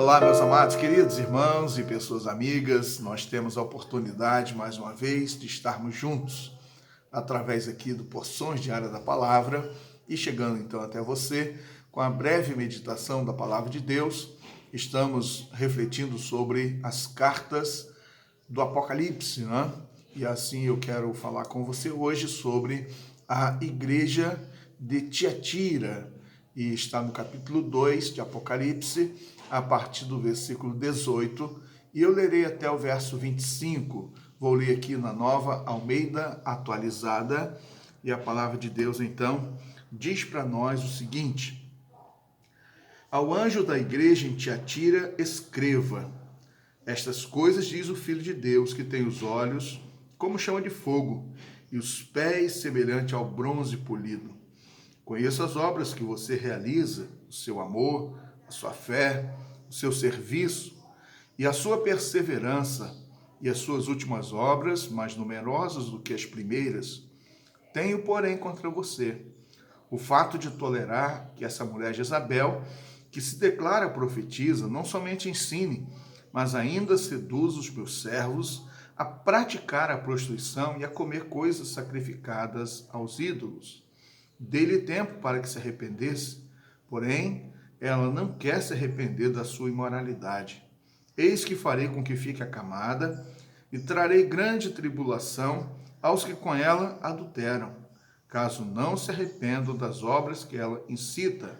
Olá, meus amados, queridos irmãos e pessoas amigas, nós temos a oportunidade, mais uma vez, de estarmos juntos, através aqui do Porções Diárias da Palavra, e chegando então até você, com a breve meditação da Palavra de Deus, estamos refletindo sobre as cartas do Apocalipse, né? E assim eu quero falar com você hoje sobre a igreja de Tiatira, e está no capítulo 2 de Apocalipse, a partir do versículo 18, e eu lerei até o verso 25. Vou ler aqui na Nova Almeida Atualizada, e a palavra de Deus, então, diz para nós o seguinte: Ao anjo da igreja em Tiatira, escreva: Estas coisas diz o Filho de Deus, que tem os olhos como chama de fogo, e os pés semelhante ao bronze polido. Conheço as obras que você realiza, o seu amor, a sua fé, o seu serviço e a sua perseverança, e as suas últimas obras, mais numerosas do que as primeiras. Tenho, porém, contra você o fato de tolerar que essa mulher Jezabel, que se declara profetisa, não somente ensine, mas ainda seduz os meus servos a praticar a prostituição e a comer coisas sacrificadas aos ídolos. Dê-lhe tempo para que se arrependesse, porém, ela não quer se arrepender da sua imoralidade. Eis que farei com que fique acamada e trarei grande tribulação aos que com ela adulteram, caso não se arrependam das obras que ela incita.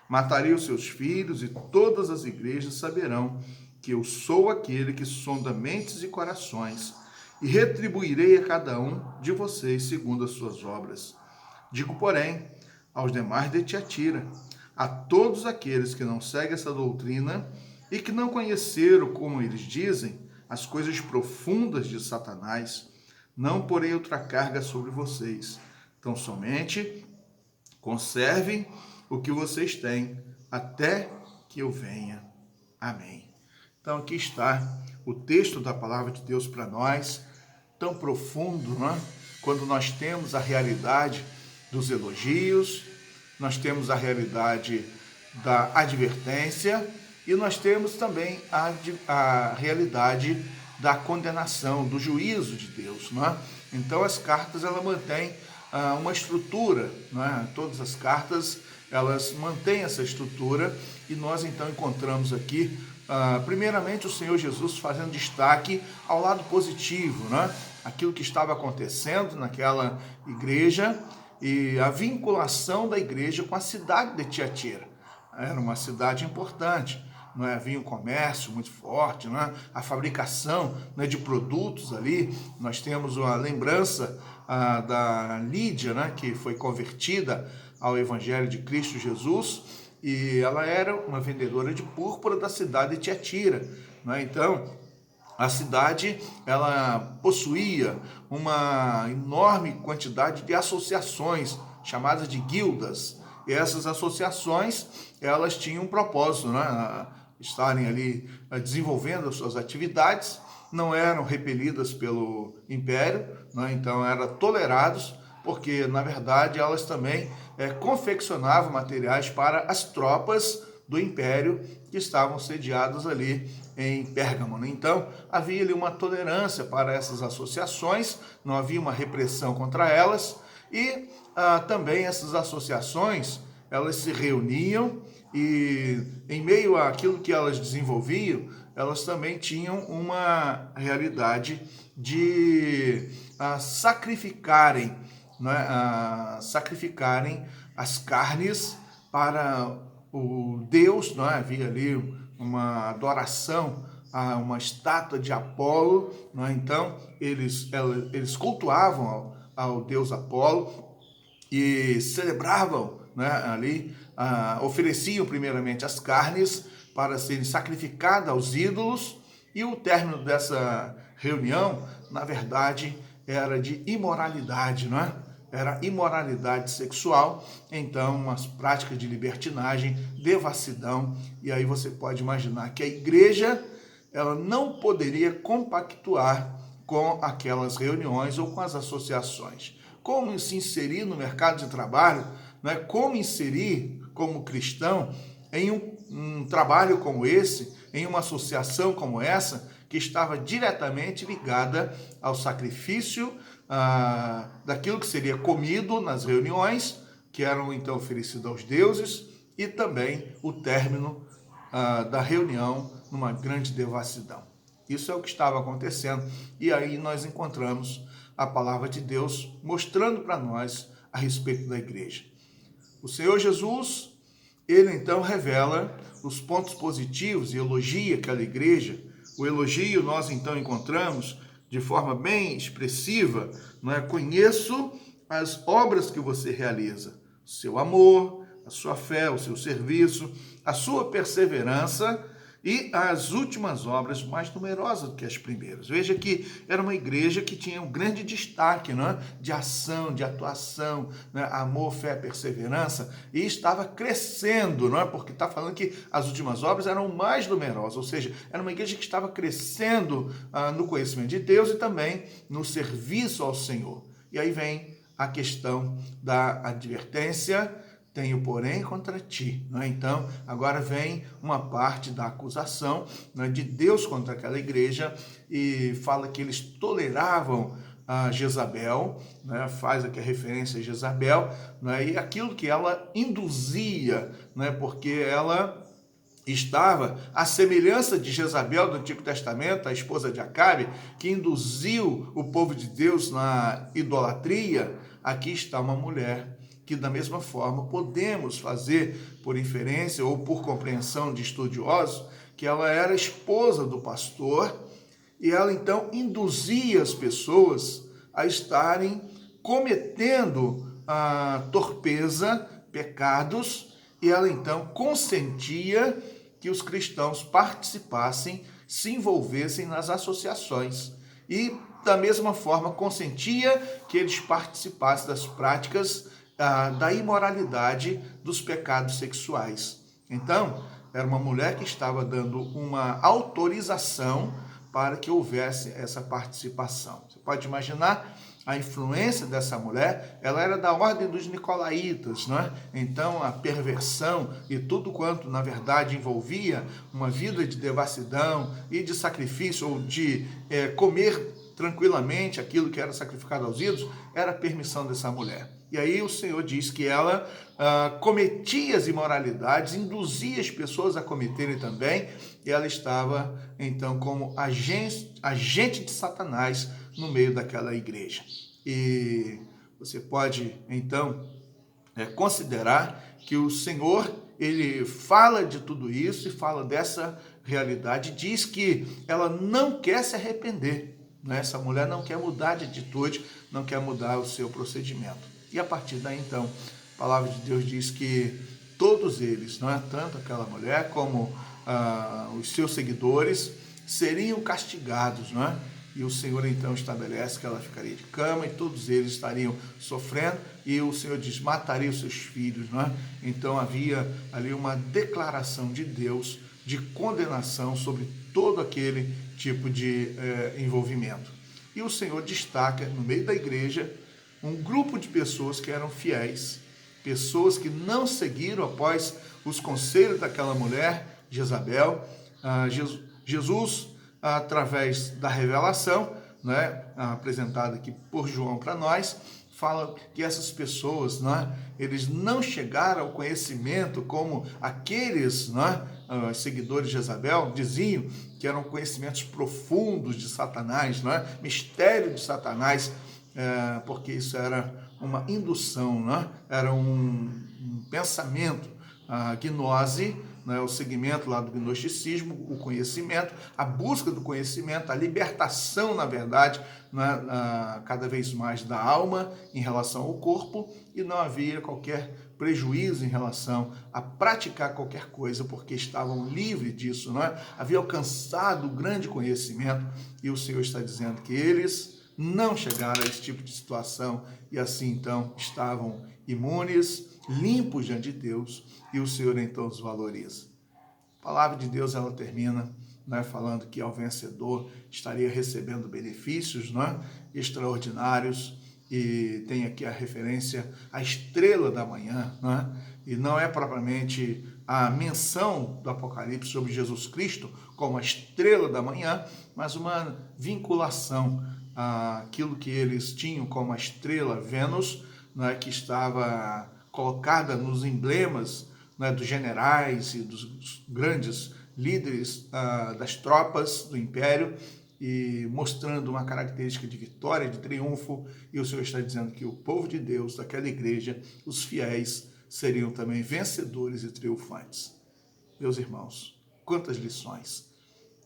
Matarei os seus filhos e todas as igrejas saberão que eu sou aquele que sonda mentes e corações, e retribuirei a cada um de vocês segundo as suas obras. Digo, porém, aos demais de Tiatira, a todos aqueles que não seguem essa doutrina e que não conheceram, como eles dizem, as coisas profundas de Satanás, não porei outra carga sobre vocês. Então, somente conservem o que vocês têm, até que eu venha. Amém. Então, aqui está o texto da palavra de Deus para nós, tão profundo, não é? Quando nós temos a realidade dos elogios, nós temos a realidade da advertência e nós temos também a realidade da condenação, do juízo de Deus, não é? Então as cartas elas mantêm uma estrutura, não é? Todas as cartas elas mantêm essa estrutura e nós então encontramos aqui primeiramente o Senhor Jesus fazendo destaque ao lado positivo, né? Aquilo que estava acontecendo naquela igreja e a vinculação da igreja com a cidade de Tiatira. Era uma cidade importante, não é? Havia um comércio muito forte, não é? A fabricação, não é, de produtos ali. Nós temos uma lembrança da Lídia, né, que foi convertida ao Evangelho de Cristo Jesus, e ela era uma vendedora de púrpura da cidade de Tiatira, não é? Então, a cidade ela possuía uma enorme quantidade de associações, chamadas de guildas. E essas associações elas tinham um propósito, né? Estarem ali desenvolvendo as suas atividades, não eram repelidas pelo império, né? Então eram tolerados, porque na verdade elas também confeccionavam materiais para as tropas do império que estavam sediados ali em Pérgamo, né? Então havia ali uma tolerância para essas associações, não havia uma repressão contra elas, e também essas associações elas se reuniam e em meio àquilo que elas desenvolviam, elas também tinham uma realidade de sacrificarem, né, sacrificarem as carnes para o Deus, não é? Havia ali uma adoração a uma estátua de Apolo, não é? Então eles cultuavam ao Deus Apolo e celebravam, né, ali, ofereciam primeiramente as carnes para serem sacrificadas aos ídolos, e o término dessa reunião, na verdade, era de imoralidade, não é? Era imoralidade sexual, então umas práticas de libertinagem, devassidão, e aí você pode imaginar que a igreja ela não poderia compactuar com aquelas reuniões ou com as associações. Como se inserir no mercado de trabalho, né? Como inserir como cristão em um trabalho como esse, em uma associação como essa, que estava diretamente ligada ao sacrifício daquilo que seria comido nas reuniões, que eram então oferecidos aos deuses, e também o término da reunião numa grande devassidão. Isso é o que estava acontecendo, e aí nós encontramos a palavra de Deus mostrando para nós a respeito da igreja. O Senhor Jesus, ele então revela os pontos positivos e elogia aquela igreja. O elogio nós então encontramos de forma bem expressiva, não é? Conheço as obras que você realiza, o seu amor, a sua fé, o seu serviço, a sua perseverança e as últimas obras mais numerosas do que as primeiras. Veja que era uma igreja que tinha um grande destaque, não é? De ação, de atuação, né? Amor, fé, perseverança, e estava crescendo, não é? Porque está falando que as últimas obras eram mais numerosas, ou seja, era uma igreja que estava crescendo no conhecimento de Deus e também no serviço ao Senhor. E aí vem a questão da advertência: tenho, porém, contra ti. Não é? Então, agora vem uma parte da acusação, não é, de Deus contra aquela igreja, e fala que eles toleravam a Jezabel, né, faz aqui a referência a Jezabel, né, e aquilo que ela induzia, né, porque ela estava à semelhança de Jezabel do Antigo Testamento, a esposa de Acabe, que induziu o povo de Deus na idolatria. Aqui está uma mulher que, da mesma forma, podemos fazer por inferência ou por compreensão de estudiosos, que ela era esposa do pastor, e ela então induzia as pessoas a estarem cometendo torpeza, pecados, e ela então consentia que os cristãos participassem, se envolvessem nas associações, e da mesma forma consentia que eles participassem das práticas da imoralidade, dos pecados sexuais. Então, era uma mulher que estava dando uma autorização para que houvesse essa participação. Você pode imaginar a influência dessa mulher. Ela era da ordem dos nicolaítas, não é? Então a perversão e tudo quanto na verdade envolvia uma vida de devassidão e de sacrifício, ou de comer tranquilamente aquilo que era sacrificado aos ídolos, era a permissão dessa mulher. E aí o Senhor diz que ela cometia as imoralidades, induzia as pessoas a cometerem também, e ela estava então como agente de Satanás no meio daquela igreja. E você pode então considerar que o Senhor, ele fala de tudo isso e fala dessa realidade, diz que ela não quer se arrepender, né? Essa mulher não quer mudar de atitude, não quer mudar o seu procedimento. E a partir daí então, a palavra de Deus diz que todos eles, não é, tanto aquela mulher como os seus seguidores, seriam castigados, não é? E o Senhor então estabelece que ela ficaria de cama e todos eles estariam sofrendo, e o Senhor diz: mataria os seus filhos, não é? Então havia ali uma declaração de Deus de condenação sobre todo aquele tipo de envolvimento. E o Senhor destaca no meio da igreja um grupo de pessoas que eram fiéis, pessoas que não seguiram após os conselhos daquela mulher, Jezabel. Jesus, através da revelação, né, apresentada aqui por João para nós, fala que essas pessoas, né, eles não chegaram ao conhecimento como aqueles, né, seguidores de Jezabel diziam, que eram conhecimentos profundos de Satanás, né, mistério de Satanás, porque isso era uma indução, né, era um pensamento, gnose, né, o segmento lá do gnosticismo, o conhecimento, a busca do conhecimento, a libertação, na verdade, né, cada vez mais da alma em relação ao corpo, e não havia qualquer prejuízo em relação a praticar qualquer coisa, porque estavam livres disso, não é? Havia alcançado o grande conhecimento, e o Senhor está dizendo que eles não chegaram a esse tipo de situação, e assim então estavam imunes, limpos diante de Deus, e o Senhor então os valoriza. A palavra de Deus, ela termina, né, falando que ao vencedor estaria recebendo benefícios, né, extraordinários, e tem aqui a referência à estrela da manhã, né? E não é propriamente a menção do Apocalipse sobre Jesus Cristo como a estrela da manhã, mas uma vinculação àquilo que eles tinham como a estrela Vênus, né? Que estava colocada nos emblemas, né? Dos generais e dos grandes líderes das tropas do Império, e mostrando uma característica de vitória, de triunfo, e o Senhor está dizendo que o povo de Deus, daquela igreja, os fiéis, seriam também vencedores e triunfantes. Meus irmãos, quantas lições!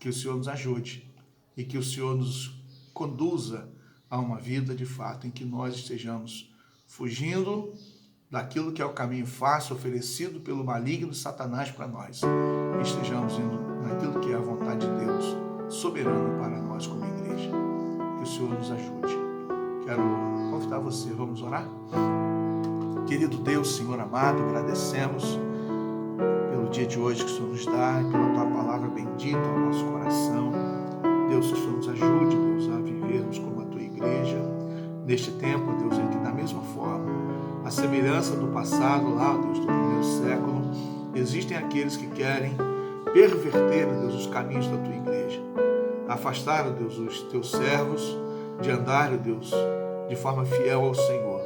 Que o Senhor nos ajude e que o Senhor nos conduza a uma vida, de fato, em que nós estejamos fugindo daquilo que é o caminho fácil oferecido pelo maligno Satanás para nós, e estejamos indo naquilo que é a vontade de Deus, soberana para nós como igreja. Que o Senhor nos ajude. Quero convidar você, vamos orar? Querido Deus, Senhor amado, agradecemos pelo dia de hoje que o Senhor nos dá e pela Tua palavra bendita ao nosso coração. Deus, que o Senhor nos ajude, Deus, a vivermos como a Tua igreja neste tempo, Deus, em que da mesma forma, a semelhança do passado lá, Deus, do primeiro século, existem aqueles que querem perverter, Deus, os caminhos da Tua igreja, afastar, Deus, os Teus servos de andar, Deus, de forma fiel ao Senhor,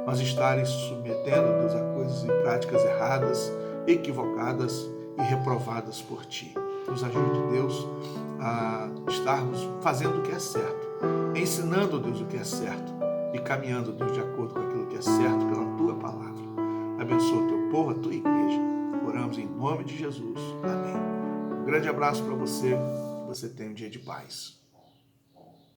mas estarem se submetendo, Deus, a coisas e práticas erradas, equivocadas e reprovadas por Ti. Nos ajude, Deus, a estarmos fazendo o que é certo, ensinando, Deus, o que é certo e caminhando, Deus, de acordo com aquilo que é certo pela Tua palavra. Abençoa o Teu povo, a Tua igreja. Oramos em nome de Jesus. Amém. Um grande abraço para você, que você tenha um dia de paz.